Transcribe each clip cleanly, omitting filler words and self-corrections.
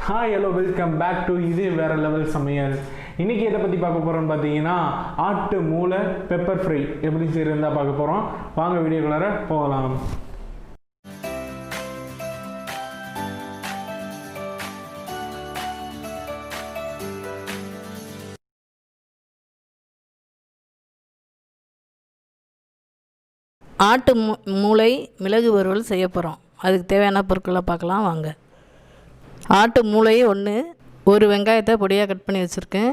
Hi hello welcome back to இது வேறு level சமையல். இன்றைக்கி எதை பற்றி பார்க்க போகிறோன்னு பார்த்தீங்கன்னா ஆட்டு மூளை பெப்பர் ஃப்ரை எப்படி செய்யறதா பார்க்க போகிறோம். வாங்க வீடியோக்குள்ளார போகலாம். ஆட்டு மூளை மிளகு வறுவல் செய்ய போகிறோம். அதுக்கு தேவையான பொருட்களை பார்க்கலாம் வாங்க. ஆட்டு மூளை ஒன்று, ஒரு வெங்காயத்தை பொடியாக கட் பண்ணி வச்சுருக்கேன்,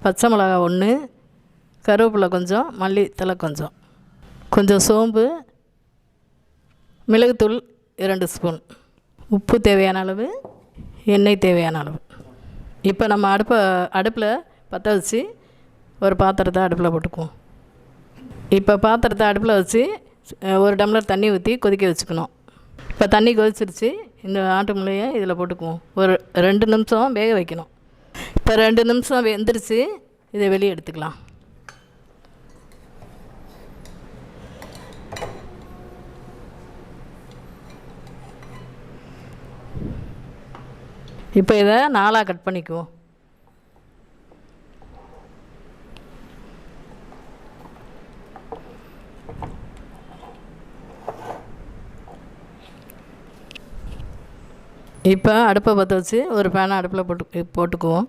பச்சை மிளகாய் ஒன்று, கருவேப்பிலை கொஞ்சம், மல்லித்தலை கொஞ்சம், கொஞ்சம் சோம்பு, மிளகுத்தூள் 2 ஸ்பூன், உப்பு தேவையான அளவு, எண்ணெய் தேவையான அளவு. இப்போ நம்ம அடுப்பில் பற்ற வச்சு ஒரு பாத்திரத்தை அடுப்பில் போட்டுக்குவோம். இப்போ பாத்திரத்தை அடுப்பில் வச்சு ஒரு டம்ளர் தண்ணி ஊற்றி கொதிக்க வச்சுக்கணும். இப்போ தண்ணி கொதிச்சிருச்சு. இந்த ஆட்டு மூளையை இதில் போட்டுக்குவோம். ஒரு 2 நிமிஷம் வேக வைக்கணும். இப்போ 2 நிமிஷம் வெந்துருச்சு. இதை வெளியே எடுத்துக்கலாம். இப்போ இதை 4ஆக கட் பண்ணிக்குவோம். இப்போ அடுப்பை பற்ற வச்சு ஒரு பேனை அடுப்பில் போட்டுக்குவோம்.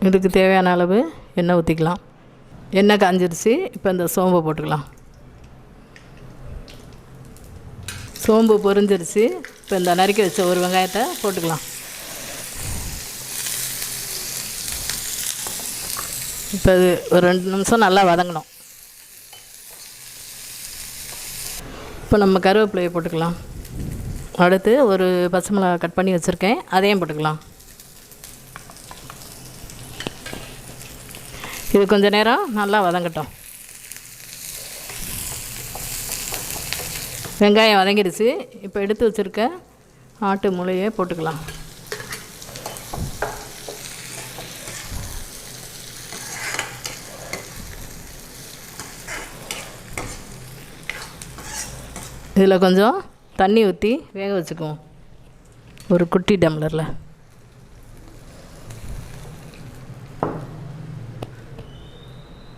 இதுக்கு தேவையான அளவு எண்ணெய் ஊற்றிக்கலாம். எண்ணெய் காஞ்சிருச்சு. இப்போ இந்த சோம்பை போட்டுக்கலாம். சோம்பு பொரிஞ்சிருச்சு. இப்போ இந்த நறுக்கி வச்ச ஒரு வெங்காயத்தை போட்டுக்கலாம். இப்போ இது ஒரு 2 நிமிஷம் நல்லா வதங்கணும். இப்போ நம்ம கருவேப்பிலையை போட்டுக்கலாம். அடுத்து ஒரு பச்சை மிளகாய் கட் பண்ணி வச்சுருக்கேன், அதையும் போட்டுக்கலாம். இது கொஞ்சம் நேரம் நல்லா வதங்கட்டும். வெங்காயம் வதங்கிடுச்சு. இப்போ எடுத்து வச்சுருக்க ஆட்டு மூளையை போட்டுக்கலாம். இதில் கொஞ்சம் தண்ணி ஊற்றி வேக வச்சுக்குவோம் ஒரு குட்டி டம்ளரில்.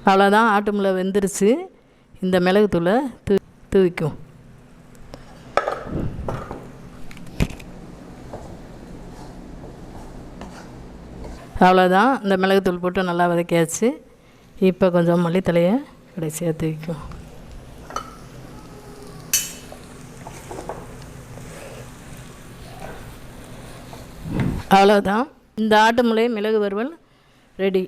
அவ்வளோதான், ஆட்டு மூளை வெந்துருச்சு. இந்த மிளகுத்தூளை தூவிக்கும். அவ்வளோதான், இந்த மிளகுத்தூள் போட்டு நல்லா வதக்கியாச்சு. இப்போ கொஞ்சம் மல்லித்தலையை கடைசியாக தூவிக்கும். அவ்வளோதான், இந்த ஆட்டு மூளை மிளகு வறுவல் ரெடி.